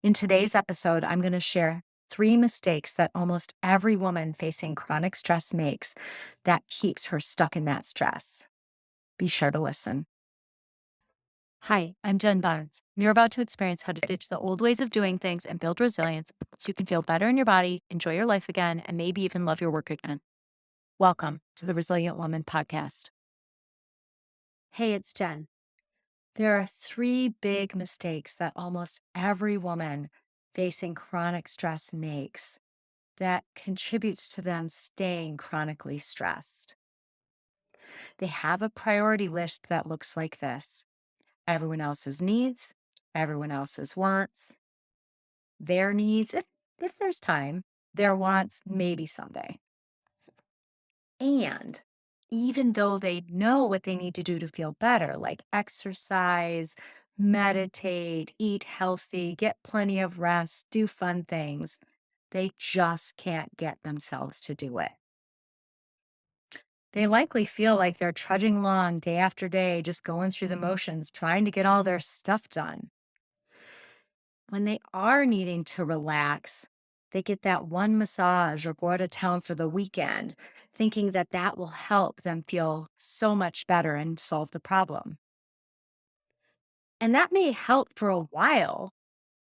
In today's episode, I'm going to share 3 mistakes that almost every woman facing chronic stress makes that keeps her stuck in that stress. Be sure to listen. Hi, I'm Jen Barnes. You're about to experience how to ditch the old ways of doing things and build resilience so you can feel better in your body, enjoy your life again, and maybe even love your work again. Welcome to the Resilient Woman podcast. Hey, it's Jen. There are 3 big mistakes that almost every woman facing chronic stress makes that contributes to them staying chronically stressed. They have a priority list that looks like this: everyone else's needs, everyone else's wants, their needs, if there's time, their wants, maybe someday. And even though they know what they need to do to feel better, like exercise, meditate, eat healthy, get plenty of rest, do fun things, they just can't get themselves to do it. They likely feel like they're trudging along day after day, just going through the motions, trying to get all their stuff done. When they are needing to relax, they get that one massage or go out of town for the weekend, thinking that that will help them feel so much better and solve the problem. And that may help for a while,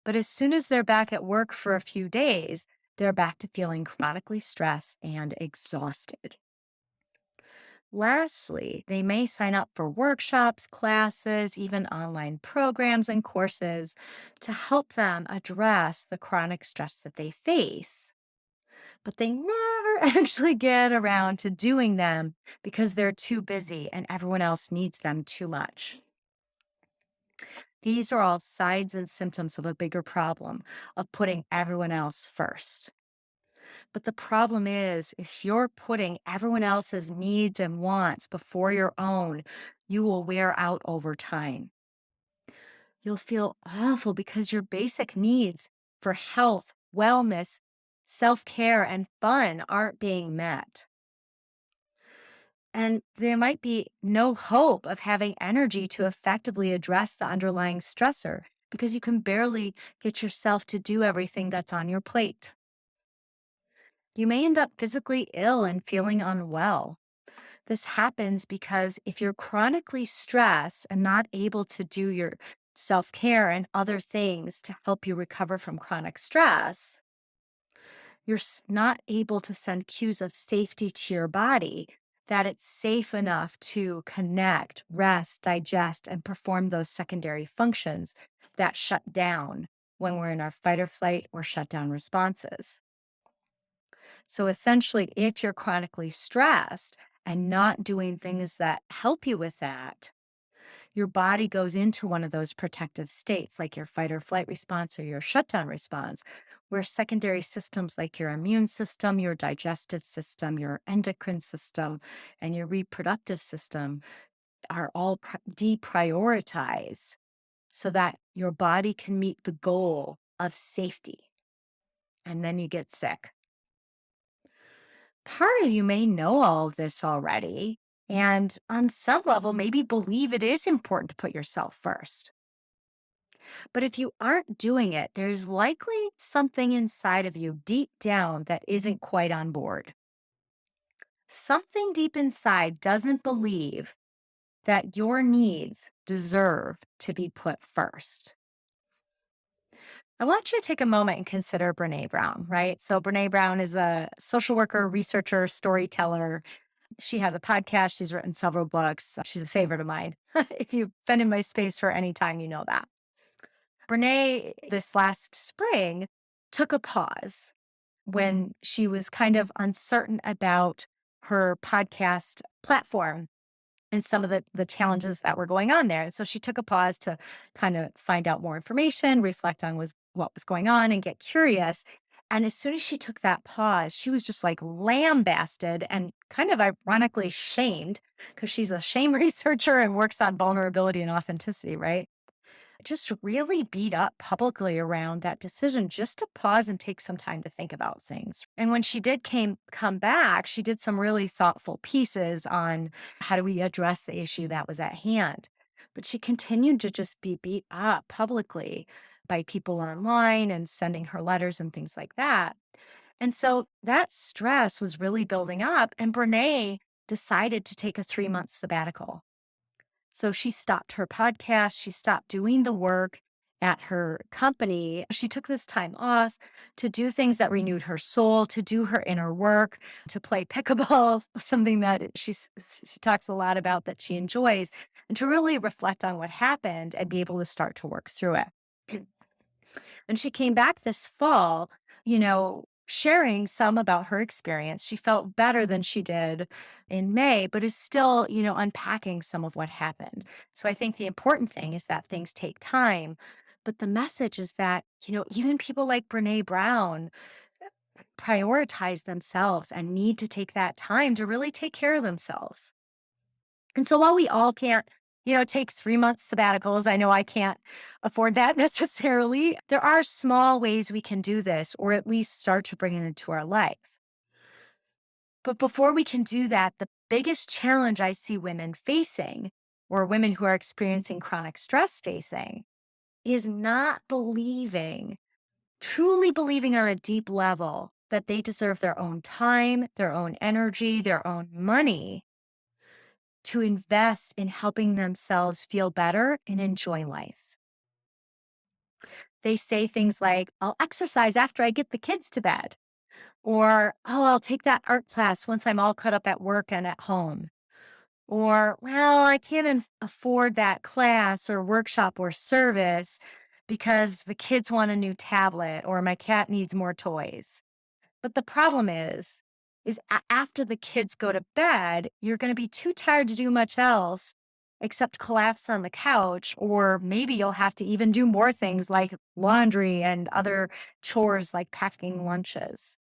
but as soon as they're back at work for a few days, they're back to feeling chronically stressed and exhausted. Lastly, they may sign up for workshops, classes, even online programs and courses to help them address the chronic stress that they face. But they never actually get around to doing them because they're too busy and everyone else needs them too much. These are all signs and symptoms of a bigger problem of putting everyone else first. But the problem is, if you're putting everyone else's needs and wants before your own, you will wear out over time. You'll feel awful because your basic needs for health, wellness, self care, and fun aren't being met. And there might be no hope of having energy to effectively address the underlying stressor because you can barely get yourself to do everything that's on your plate. You may end up physically ill and feeling unwell. This happens because if you're chronically stressed and not able to do your self care and other things to help you recover from chronic stress, you're not able to send cues of safety to your body that it's safe enough to connect, rest, digest, and perform those secondary functions that shut down when we're in our fight or flight or shutdown responses. So essentially, if you're chronically stressed and not doing things that help you with that, your body goes into one of those protective states, like your fight or flight response or your shutdown response, where secondary systems like your immune system, your digestive system, your endocrine system, and your reproductive system are all deprioritized so that your body can meet the goal of safety. And then you get sick. Part of you may know all of this already, and on some level, maybe believe it is important to put yourself first. But if you aren't doing it, there's likely something inside of you deep down that isn't quite on board. Something deep inside doesn't believe that your needs deserve to be put first. I want you to take a moment and consider Brene Brown, right? So, Brene Brown is a social worker, researcher, storyteller. She has a podcast. She's written several books. She's a favorite of mine. If you've been in my space for any time, you know that. Brene, this last spring, took a pause when she was kind of uncertain about her podcast platform and some of the challenges that were going on there. And so she took a pause to kind of find out more information, reflect on what was going on, and get curious. And as soon as she took that pause, she was just like lambasted and kind of ironically shamed because she's a shame researcher and works on vulnerability and authenticity, right? Just really beat up publicly around that decision just to pause and take some time to think about things. And when she did come back, she did some really thoughtful pieces on how do we address the issue that was at hand. But she continued to just be beat up publicly by people online and sending her letters and things like that. And so that stress was really building up, and Brene decided to take a 3 month sabbatical. So she stopped her podcast. She stopped doing the work at her company. She took this time off to do things that renewed her soul, to do her inner work, to play pickleball, something that she talks a lot about that she enjoys, and to really reflect on what happened and be able to start to work through it. And she came back this fall, sharing some about her experience. She felt better than she did in May, but is still, unpacking some of what happened. So I think the important thing is that things take time. But the message is that, even people like Brene Brown prioritize themselves and need to take that time to really take care of themselves. And so while we all can't, take 3 month sabbaticals, I know I can't afford that necessarily. There are small ways we can do this, or at least start to bring it into our life. But before we can do that, the biggest challenge I see women facing, or women who are experiencing chronic stress facing, is not believing, truly believing on a deep level that they deserve their own time, their own energy, their own money to invest in helping themselves feel better and enjoy life. They say things like, I'll exercise after I get the kids to bed, or, oh, I'll take that art class once I'm all caught up at work and at home. Or, well, I can't afford that class or workshop or service because the kids want a new tablet or my cat needs more toys. But the problem is after the kids go to bed, you're going to be too tired to do much else except collapse on the couch, or maybe you'll have to even do more things like laundry and other chores like packing lunches.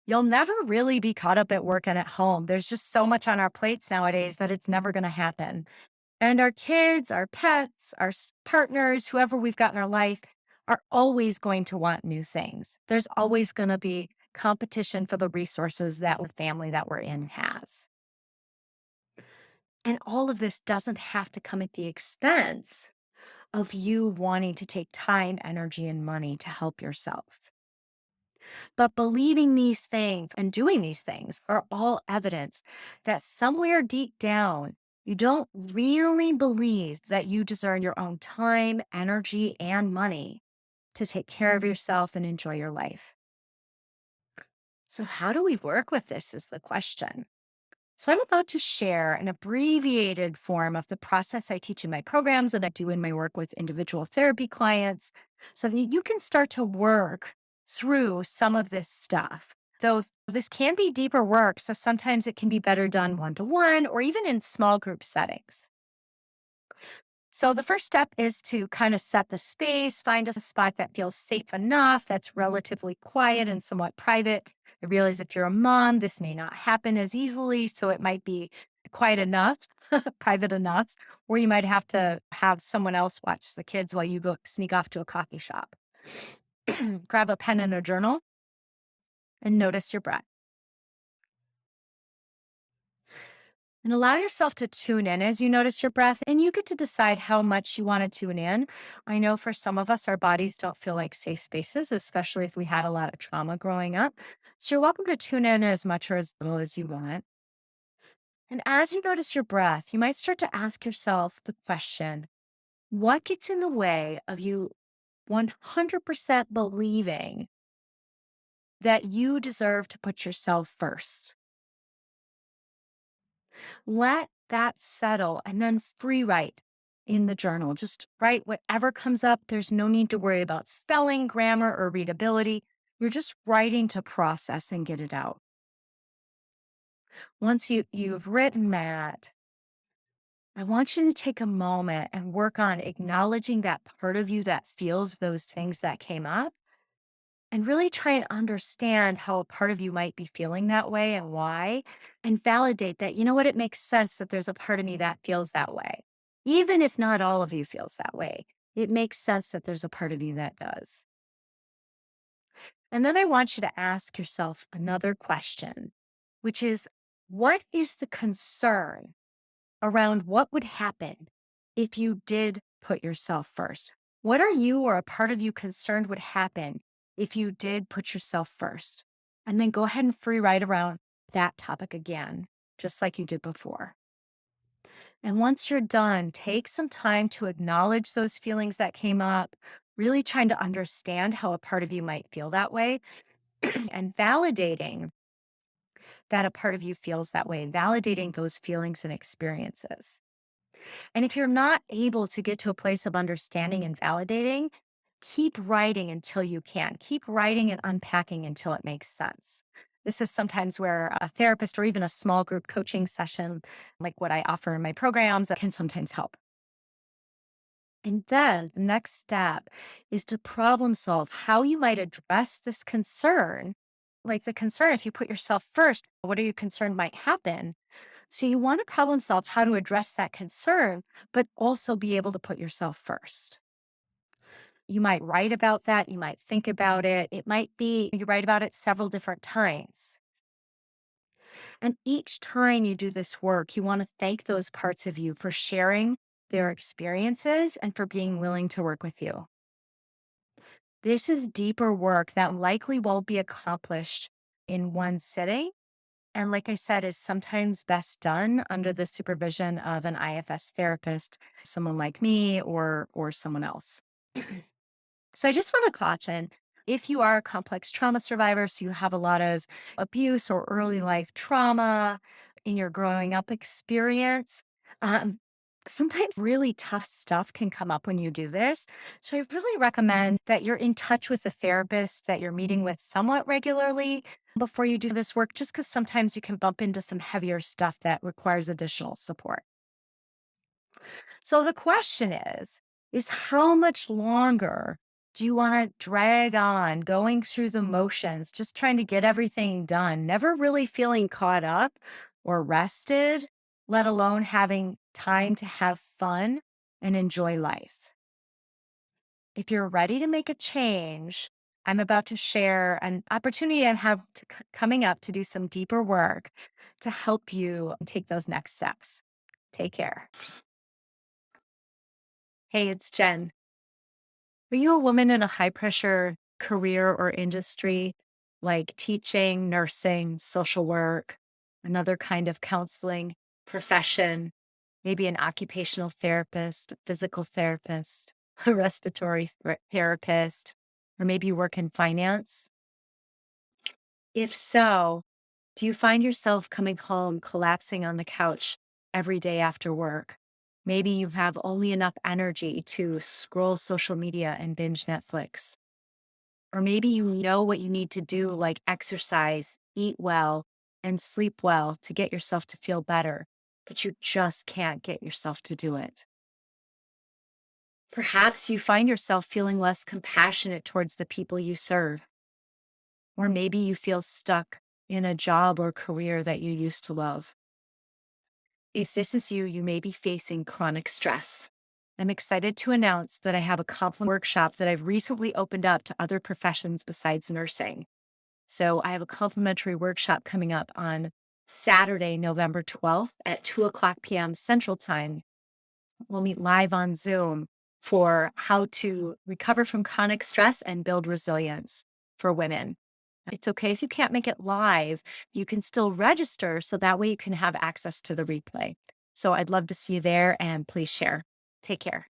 You'll never really be caught up at work and at home. There's just so much on our plates nowadays that it's never going to happen. And our kids, our pets, our partners, whoever we've got in our life are always going to want new things. There's always going to be competition for the resources that the family that we're in has. And all of this doesn't have to come at the expense of you wanting to take time, energy, and money to help yourself. But believing these things and doing these things are all evidence that somewhere deep down, you don't really believe that you deserve your own time, energy, and money to take care of yourself and enjoy your life. So, how do we work with this? Is the question. So, I'm about to share an abbreviated form of the process I teach in my programs and I do in my work with individual therapy clients so that you can start to work through some of this stuff. So, this can be deeper work. So, sometimes it can be better done one to one or even in small group settings. So, the first step is to kind of set the space, find a spot that feels safe enough, that's relatively quiet and somewhat private. I realize if you're a mom, this may not happen as easily. So, it might be quiet enough, private enough, or you might have to have someone else watch the kids while you go sneak off to a coffee shop. Grab a pen and a journal and notice your breath. And allow yourself to tune in as you notice your breath, and you get to decide how much you want to tune in. I know for some of us, our bodies don't feel like safe spaces, especially if we had a lot of trauma growing up. So you're welcome to tune in as much or as little as you want. And as you notice your breath, you might start to ask yourself the question, what gets in the way of you 100% believing that you deserve to put yourself first? Let that settle and then free write in the journal. Just write whatever comes up. There's no need to worry about spelling, grammar, or readability. You're just writing to process and get it out. Once you've written that, I want you to take a moment and work on acknowledging that part of you that feels those things that came up and really try and understand how a part of you might be feeling that way and why, and validate that, you know what, it makes sense that there's a part of me that feels that way. Even if not all of you feels that way, it makes sense that there's a part of you that does. And then I want you to ask yourself another question, which is, what is the concern around what would happen if you did put yourself first? What are you or a part of you concerned would happen if you did put yourself first? And then go ahead and free write around that topic again, just like you did before. And once you're done, take some time to acknowledge those feelings that came up, really trying to understand how a part of you might feel that way and validating that a part of you feels that way, validating those feelings and experiences. And if you're not able to get to a place of understanding and validating, keep writing until you can. Keep writing and unpacking until it makes sense. This is sometimes where a therapist or even a small group coaching session, like what I offer in my programs, can sometimes help. And then the next step is to problem solve how you might address this concern. Like the concern, if you put yourself first, what are you concerned might happen? So you want to problem solve how to address that concern, but also be able to put yourself first. You might write about that. You might think about it. It might be you write about it several different times. And each time you do this work, you want to thank those parts of you for sharing their experiences and for being willing to work with you. This is deeper work that likely won't be accomplished in one sitting. And like I said, is sometimes best done under the supervision of an IFS therapist, someone like me or someone else. So I just want to caution if you are a complex trauma survivor, so you have a lot of abuse or early life trauma in your growing up experience, um, sometimes really tough stuff can come up when you do this. So I really recommend that you're in touch with a therapist that you're meeting with somewhat regularly before you do this work, just because sometimes you can bump into some heavier stuff that requires additional support. So the question is how much longer do you want to drag on going through the motions, just trying to get everything done, never really feeling caught up or rested, let alone having time to have fun and enjoy life? If you're ready to make a change, I'm about to share an opportunity I have coming up to do some deeper work to help you take those next steps. Take care. Hey, it's Jen. Are you a woman in a high pressure career or industry like teaching, nursing, social work, another kind of counseling profession, maybe an occupational therapist, a physical therapist, a respiratory therapist, or maybe you work in finance? If so, do you find yourself coming home collapsing on the couch every day after work? Maybe you have only enough energy to scroll social media and binge Netflix. Or maybe you know what you need to do, like exercise, eat well, and sleep well to get yourself to feel better, but you just can't get yourself to do it. Perhaps you find yourself feeling less compassionate towards the people you serve. Or maybe you feel stuck in a job or career that you used to love. If this is you, you may be facing chronic stress. I'm excited to announce that I have a compliment workshop that I've recently opened up to other professions besides nursing. So I have a complimentary workshop coming up on Saturday, November 12th at 2 o'clock p.m. Central Time. We'll meet live on Zoom for how to recover from chronic stress and build resilience for women. It's okay if you can't make it live, you can still register so that way you can have access to the replay. So I'd love to see you there and please share. Take care.